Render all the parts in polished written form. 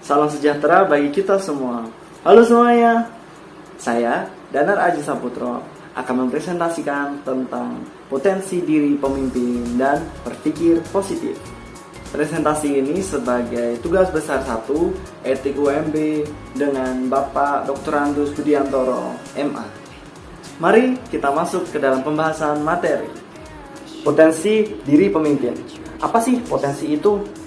Salam sejahtera bagi kita semua. Halo semuanya, saya Danar Aji Saputro akan mempresentasikan tentang potensi diri pemimpin dan berpikir positif. Presentasi ini sebagai tugas besar 1 Etik UMB dengan Bapak Dr. Andus Budiantoro, MA. Mari kita masuk ke dalam pembahasan materi. Potensi diri pemimpin. Apa sih potensi itu?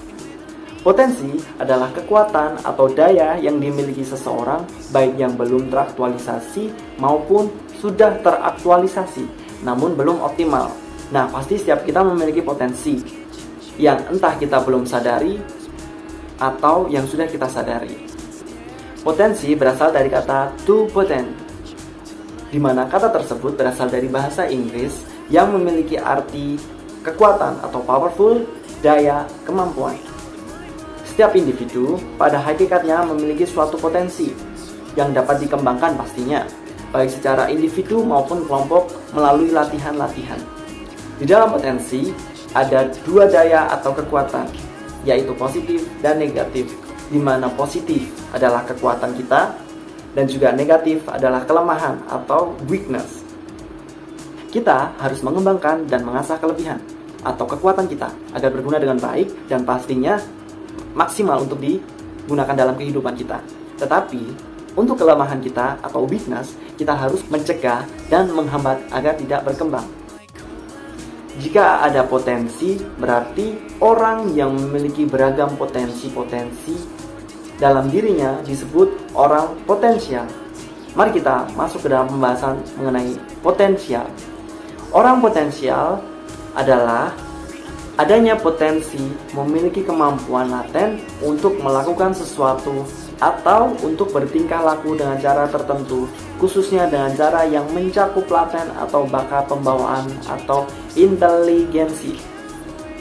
Potensi adalah kekuatan atau daya yang dimiliki seseorang baik yang belum teraktualisasi maupun sudah teraktualisasi namun belum optimal. Nah, pasti setiap kita memiliki potensi yang entah kita belum sadari atau yang sudah kita sadari. Potensi berasal dari kata to potent, di mana kata tersebut berasal dari bahasa Inggris yang memiliki arti kekuatan atau powerful, daya, kemampuan. Setiap individu pada hakikatnya memiliki suatu potensi yang dapat dikembangkan pastinya, baik secara individu maupun kelompok melalui latihan-latihan. Di dalam potensi ada dua daya atau kekuatan, yaitu positif dan negatif, di mana positif adalah kekuatan kita dan juga negatif adalah kelemahan atau weakness. Kita harus mengembangkan dan mengasah kelebihan atau kekuatan kita agar berguna dengan baik dan pastinya maksimal untuk digunakan dalam kehidupan kita. Tetapi untuk kelemahan kita atau weakness, kita harus mencegah dan menghambat agar tidak berkembang. Jika ada potensi, berarti orang yang memiliki beragam potensi-potensi dalam dirinya disebut orang potensial. Mari kita masuk ke dalam pembahasan mengenai potensial. Orang potensial adalah adanya potensi memiliki kemampuan laten untuk melakukan sesuatu atau untuk bertingkah laku dengan cara tertentu, khususnya dengan cara yang mencakup laten atau bakat pembawaan atau inteligensi.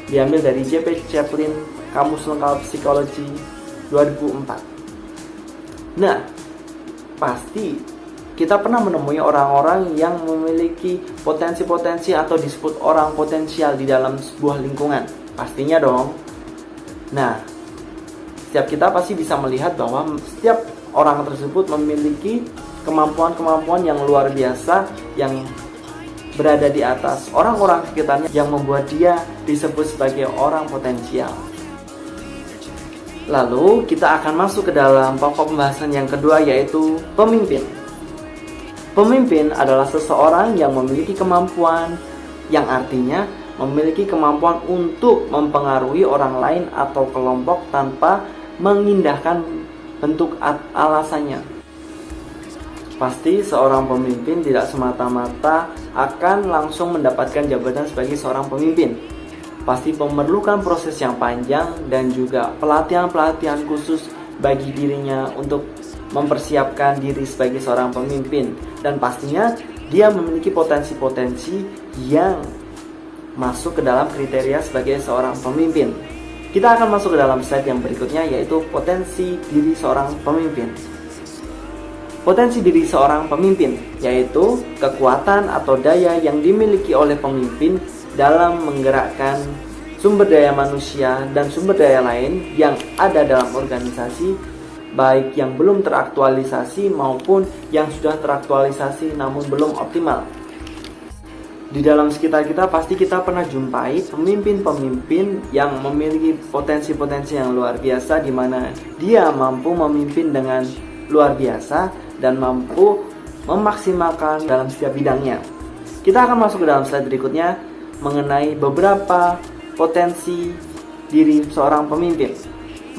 Diambil dari J.P. Chaplin, Kamus Lengkap Psikologi 2004. Nah, pasti kita pernah menemui orang-orang yang memiliki potensi-potensi atau disebut orang potensial di dalam sebuah lingkungan. Pastinya dong. Nah, setiap kita pasti bisa melihat bahwa setiap orang tersebut memiliki kemampuan-kemampuan yang luar biasa yang berada di atas orang-orang sekitarnya yang membuat dia disebut sebagai orang potensial. Lalu kita akan masuk ke dalam pokok pembahasan yang kedua, yaitu pemimpin. Pemimpin adalah seseorang yang memiliki kemampuan, yang artinya memiliki kemampuan untuk mempengaruhi orang lain atau kelompok tanpa mengindahkan bentuk alasannya. Pasti seorang pemimpin tidak semata-mata akan langsung mendapatkan jabatan sebagai seorang pemimpin. Pasti memerlukan proses yang panjang dan juga pelatihan-pelatihan khusus bagi dirinya untuk mempersiapkan diri sebagai seorang pemimpin. Dan pastinya dia memiliki potensi-potensi yang masuk ke dalam kriteria sebagai seorang pemimpin. Kita akan masuk ke dalam slide yang berikutnya, yaitu potensi diri seorang pemimpin. Potensi diri seorang pemimpin yaitu kekuatan atau daya yang dimiliki oleh pemimpin dalam menggerakkan sumber daya manusia dan sumber daya lain yang ada dalam organisasi, baik yang belum teraktualisasi maupun yang sudah teraktualisasi namun belum optimal. Di dalam sekitar kita pasti kita pernah jumpai pemimpin-pemimpin yang memiliki potensi-potensi yang luar biasa, di mana dia mampu memimpin dengan luar biasa dan mampu memaksimalkan dalam setiap bidangnya. Kita akan masuk ke dalam slide berikutnya mengenai beberapa potensi diri seorang pemimpin.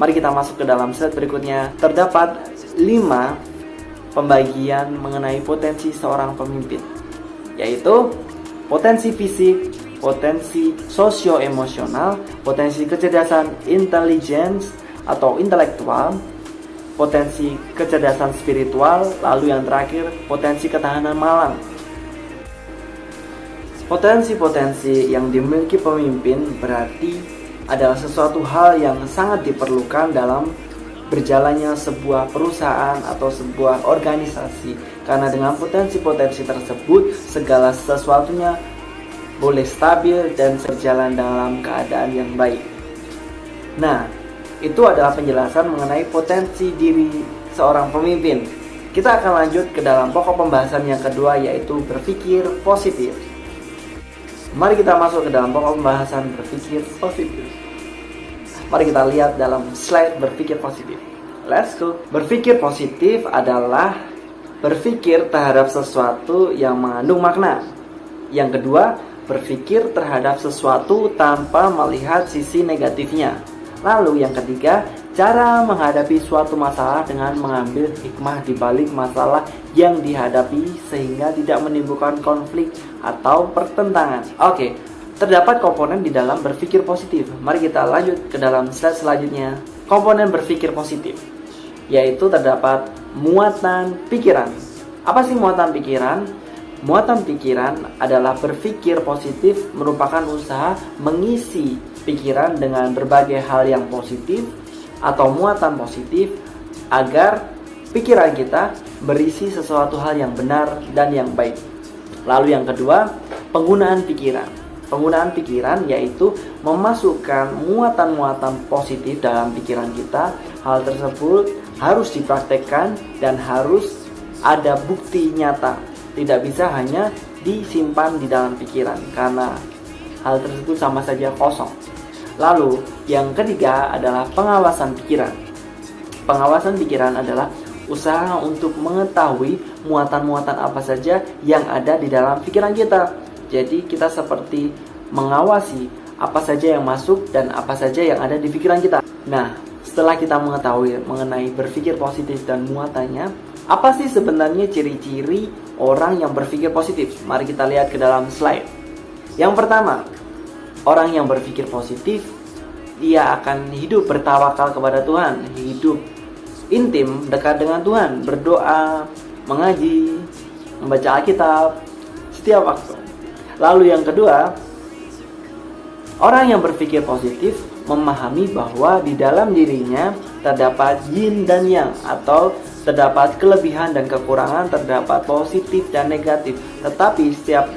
Mari kita masuk ke dalam slide berikutnya. Terdapat 5 pembagian mengenai potensi seorang pemimpin, yaitu potensi fisik, potensi socio-emosional, potensi kecerdasan intelligence atau intelektual, potensi kecerdasan spiritual, lalu yang terakhir potensi ketahanan malang. Potensi-potensi yang dimiliki pemimpin berarti adalah sesuatu hal yang sangat diperlukan dalam berjalannya sebuah perusahaan atau sebuah organisasi, karena dengan potensi-potensi tersebut segala sesuatunya boleh stabil dan berjalan dalam keadaan yang baik. Nah, Itu adalah penjelasan mengenai potensi diri seorang pemimpin. Kita akan lanjut ke dalam pokok pembahasan yang kedua, yaitu berpikir positif. Mari kita masuk ke dalam pokok pembahasan berpikir positif. Mari kita lihat dalam slide berpikir positif. Let's go. Berpikir positif adalah berpikir terhadap sesuatu yang mengandung makna. Yang kedua, berpikir terhadap sesuatu tanpa melihat sisi negatifnya. Lalu yang ketiga, cara menghadapi suatu masalah dengan mengambil hikmah di balik masalah yang dihadapi sehingga tidak menimbulkan konflik atau pertentangan. Oke, terdapat komponen di dalam berpikir positif. Mari kita lanjut ke dalam slide selanjutnya. Komponen berpikir positif, yaitu terdapat muatan pikiran. Apa sih muatan pikiran? Muatan pikiran adalah berpikir positif merupakan usaha mengisi pikiran dengan berbagai hal yang positif atau muatan positif agar pikiran kita berisi sesuatu hal yang benar dan yang baik. Lalu yang kedua, penggunaan pikiran. Penggunaan pikiran yaitu memasukkan muatan-muatan positif dalam pikiran kita. Hal tersebut harus dipraktekkan dan harus ada bukti nyata. Tidak bisa hanya disimpan di dalam pikiran karena hal tersebut sama saja kosong. Lalu yang ketiga adalah pengawasan pikiran. Pengawasan pikiran adalah usaha untuk mengetahui muatan-muatan apa saja yang ada di dalam pikiran kita. Jadi kita seperti mengawasi apa saja yang masuk dan apa saja yang ada di pikiran kita. Nah, setelah kita mengetahui mengenai berpikir positif dan muatannya, apa sih sebenarnya ciri-ciri orang yang berpikir positif? Mari kita lihat ke dalam slide. Yang pertama, orang yang berpikir positif, dia akan hidup bertawakal kepada Tuhan, hidup intim, dekat dengan Tuhan, berdoa, mengaji, membaca Alkitab setiap waktu. Lalu yang kedua, orang yang berpikir positif memahami bahwa di dalam dirinya terdapat yin dan yang, atau terdapat kelebihan dan kekurangan, terdapat positif dan negatif. Tetapi setiap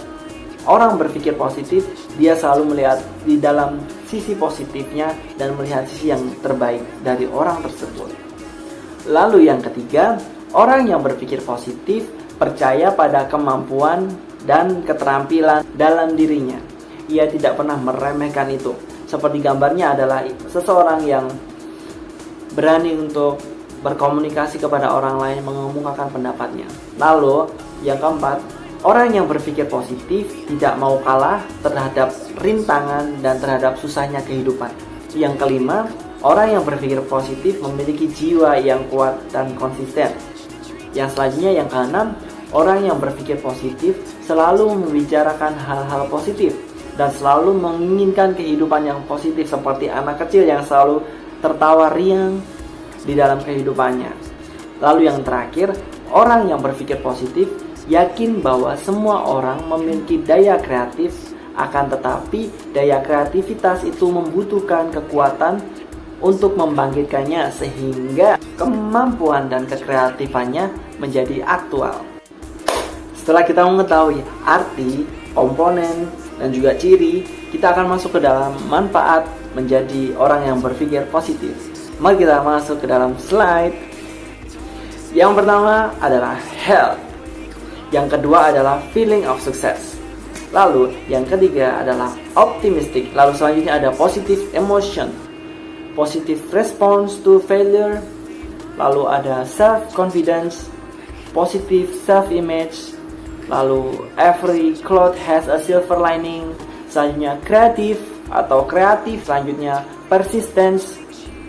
orang berpikir positif, dia selalu melihat di dalam sisi positifnya dan melihat sisi yang terbaik dari orang tersebut. Lalu yang ketiga, orang yang berpikir positif percaya pada kemampuan dan keterampilan dalam dirinya. Ia tidak pernah meremehkan itu. Seperti gambarnya adalah seseorang yang berani untuk berkomunikasi kepada orang lain, mengemukakan pendapatnya. Lalu yang keempat, orang yang berpikir positif tidak mau kalah terhadap rintangan dan terhadap susahnya kehidupan. Yang kelima, orang yang berpikir positif memiliki jiwa yang kuat dan konsisten. Yang selanjutnya, yang keenam, orang yang berpikir positif selalu membicarakan hal-hal positif dan selalu menginginkan kehidupan yang positif, seperti anak kecil yang selalu tertawa riang di dalam kehidupannya. Lalu yang terakhir, orang yang berpikir positif yakin bahwa semua orang memiliki daya kreatif, akan tetapi daya kreativitas itu membutuhkan kekuatan untuk membangkitkannya sehingga kemampuan dan kekreatifannya menjadi aktual. Setelah kita mengetahui arti, komponen, dan juga ciri, kita akan masuk ke dalam manfaat menjadi orang yang berpikir positif. Mari kita masuk ke dalam slide. Yang pertama adalah health. Yang kedua adalah feeling of success. Lalu yang ketiga adalah optimistic. Lalu selanjutnya ada positive emotion, positive response to failure. Lalu ada self confidence, positive self image. Lalu every cloud has a silver lining. Selanjutnya kreatif atau kreatif. Selanjutnya persistence.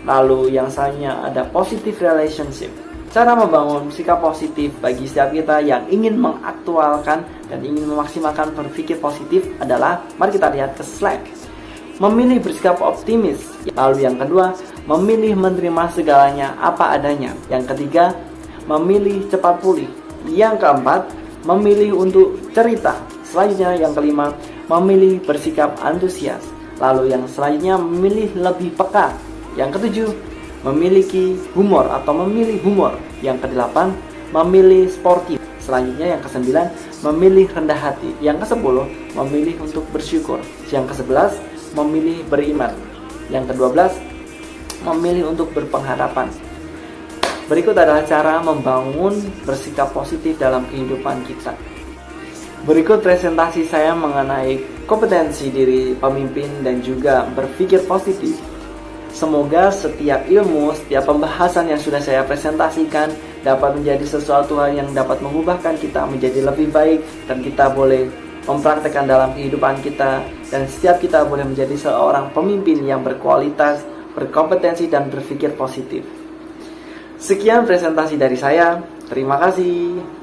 Lalu yang selanjutnya ada positive relationship. Cara membangun sikap positif bagi setiap kita yang ingin mengaktualkan dan ingin memaksimalkan berpikir positif adalah, mari kita lihat ke slide. Memilih bersikap optimis. Lalu yang kedua, memilih menerima segalanya apa adanya. Yang ketiga, memilih cepat pulih. Yang keempat, memilih untuk cerita. Selanjutnya yang kelima, memilih bersikap antusias. Lalu yang selanjutnya, memilih lebih peka. Yang ketujuh, memiliki humor atau memilih humor. Yang kedelapan, memilih sportif. Selanjutnya yang kesembilan, memilih rendah hati. Yang kesepuluh, memilih untuk bersyukur. Yang kesebelas, memilih beriman. Yang kedua belas, memilih untuk berpengharapan. Berikut adalah cara membangun bersikap positif dalam kehidupan kita. Berikut presentasi saya mengenai kompetensi diri pemimpin dan juga berpikir positif. Semoga setiap ilmu, setiap pembahasan yang sudah saya presentasikan dapat menjadi sesuatu hal yang dapat mengubahkan kita menjadi lebih baik, dan kita boleh mempraktekkan dalam kehidupan kita, dan setiap kita boleh menjadi seorang pemimpin yang berkualitas, berkompetensi, dan berpikir positif. Sekian presentasi dari saya. Terima kasih.